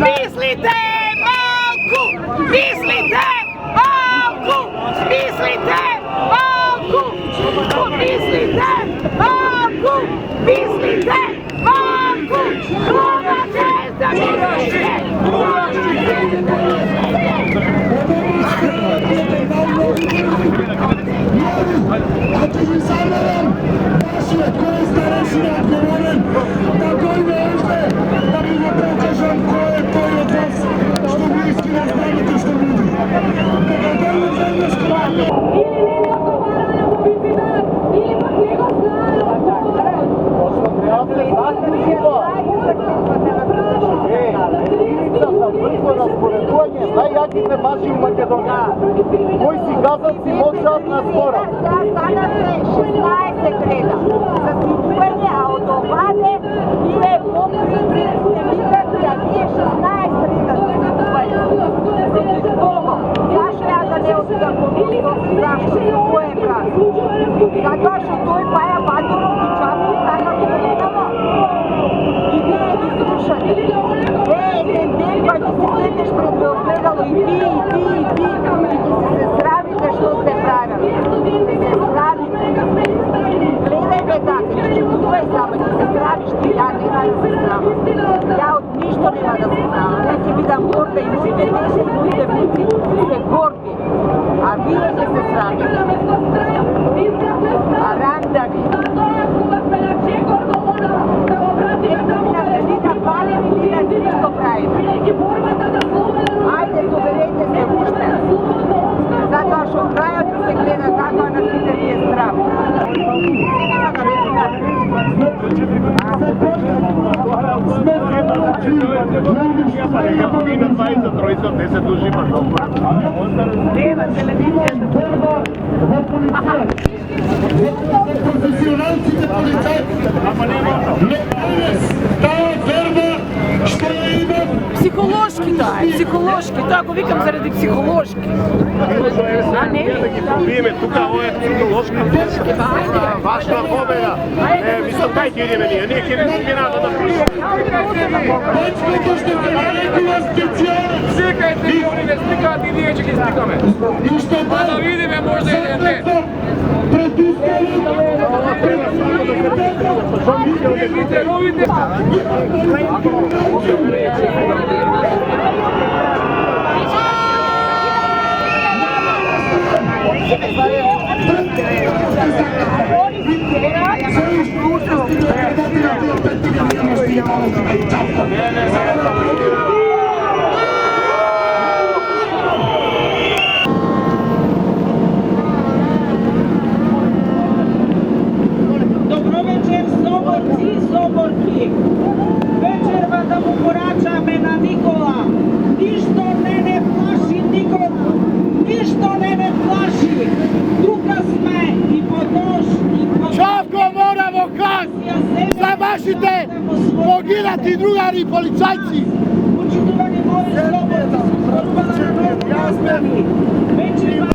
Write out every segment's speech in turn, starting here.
Mislite malku! Mislite malku! Mislite malku! Mislite malku! Mislite malku! Druga cesta milošće! Ako mi savjerujem, vaše koje starešine odgovoren, da dojme ovdje, da mi ne pokažem ko je koji od vas, što bliski nas znamete što ljudi. Neka dojme zemlje škrati. Ili ne odgovara na ubici dan, ili pak nego znaju. Ja se sastavimo. Jedinica za brzo raspoređivanje najjakite maši u Makedoniji. Koji si gazavci moćat na spora. Sada se 16 reda za situanje, a od ovade je pokrenje emigrati, a nije 16 reda za situanje. Kogo? Zašto ja da ne odbijam komisiju? Zašto? Ko je brat? Zato što той пая Батуров и Чапов стана говорено. И вие ги слушате. Един ден па ти се седнеш пред огледало и ти, и ти се срамите што сте правили. Се срамите. Гледај ме така, тоа е само, ти се срамиш, ти ја нема да се срамам. Ја од ништо нема да се срамам. Не си бидам горда и моите деца и моите внуци се горди. А вие ќе се срамите. Aranda vi. Ajde, suverejte se ušte. Zato što u kraju se gleda, zato nas ide nije strah. Nema televizija. Професионалците полицајци, таа верба што ја имам. Психолошки психолошки, тоа го викам заради психолошки. А не ли? Биеме тука, ова е психолошка важна победа. Мислам, дајте идеме ние ќе ви спираме да пришли. Дечкото што се нарекува специјален. Чекајте, они не стикаат и ние ќе ги стикаме. И што Да видиме можда еден ден. Ровите. Вечерва да му порачаме на Никола. Ништо не плаши никога. Ништо не плаши. Тука сме и подош и подош. Чавко морамо каз за вашите погинати другари полицајци. Почитувани мои слободни. Вечерва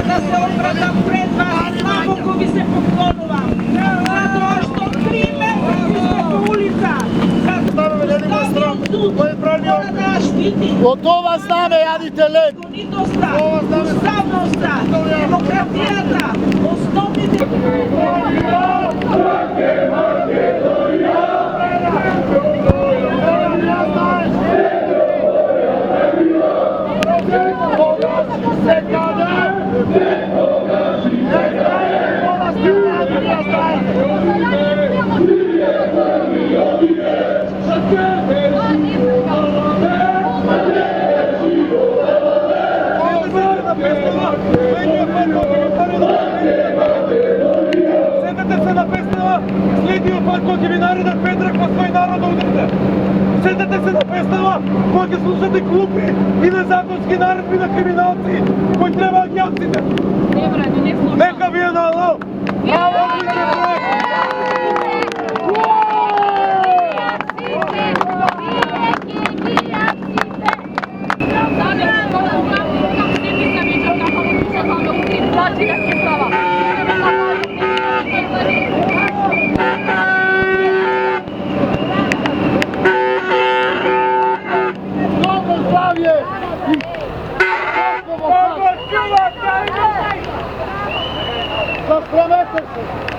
да се обратам пред вас. Слабоко ви се поклонувам. Затоа што криме сте по улица. Од ова знаме јадите лед. Законитоста, уставноста, демократијата, основните... Сетете се на песната следниот пат кој ќе ви наредат Петрак па свој народ да удрите. Сетете се на песната кој ќе слушате глупи и незаконски наредби на криминалци кои треба да ги апсите. Нека ви е на алал! Браво, Дякую.